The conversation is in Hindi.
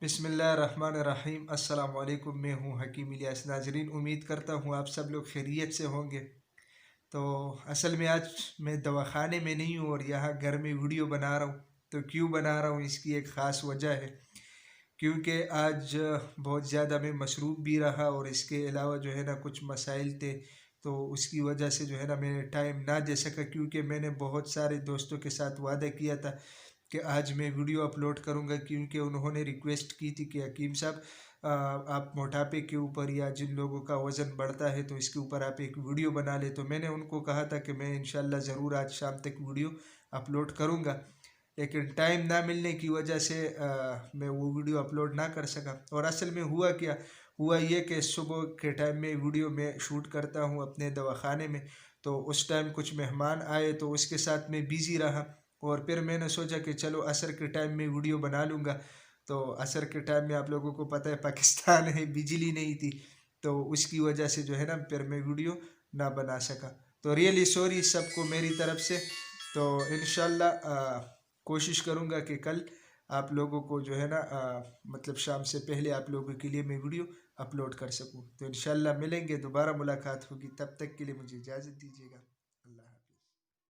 बिस्मिल्लाहिर्रहमानिर्रहीम। अस्सलाम वालेकुम। मैं हूँ हकीम इलियास। नाजरीन, उम्मीद करता हूँ आप सब लोग खैरियत से होंगे। तो असल में आज मैं दवाखाने में नहीं हूँ और यहाँ घर में वीडियो बना रहा हूँ। तो क्यों बना रहा हूँ, इसकी एक ख़ास वजह है। क्योंकि आज बहुत ज़्यादा मैं मसरूफ़ भी रहा और इसके अलावा जो है ना कुछ मसाइल थे, तो उसकी वजह से जो है ना मैंने टाइम ना दे सका। क्योंकि मैंने बहुत सारे दोस्तों के साथ वादा किया था कि आज मैं वीडियो अपलोड करूंगा, क्योंकि उन्होंने रिक्वेस्ट की थी कि हकीम साहब, आप मोटापे के ऊपर या जिन लोगों का वज़न बढ़ता है तो इसके ऊपर आप एक वीडियो बना ले। तो मैंने उनको कहा था कि मैं इंशाल्लाह ज़रूर आज शाम तक वीडियो अपलोड करूंगा, लेकिन टाइम ना मिलने की वजह से मैं वो वीडियो अपलोड ना कर सका। और असल में हुआ क्या, हुआ ये कि सुबह के टाइम में वीडियो में शूट करता हूँ अपने दवाखाने में, तो उस टाइम कुछ मेहमान आए तो उसके साथ मैं बिज़ी रहा। और फिर मैंने सोचा कि चलो असर के टाइम में वीडियो बना लूँगा। तो असर के टाइम में आप लोगों को पता है पाकिस्तान है, बिजली नहीं थी, तो उसकी वजह से जो है ना फिर मैं वीडियो ना बना सका। तो रियली सॉरी सबको मेरी तरफ से। तो इंशाल्लाह कोशिश करूँगा कि कल आप लोगों को जो है ना मतलब शाम से पहले आप लोगों के लिए मैं वीडियो अपलोड कर सकूँ। तो इंशाल्लाह मिलेंगे, दोबारा मुलाकात होगी। तब तक के लिए मुझे इजाज़त दीजिएगा।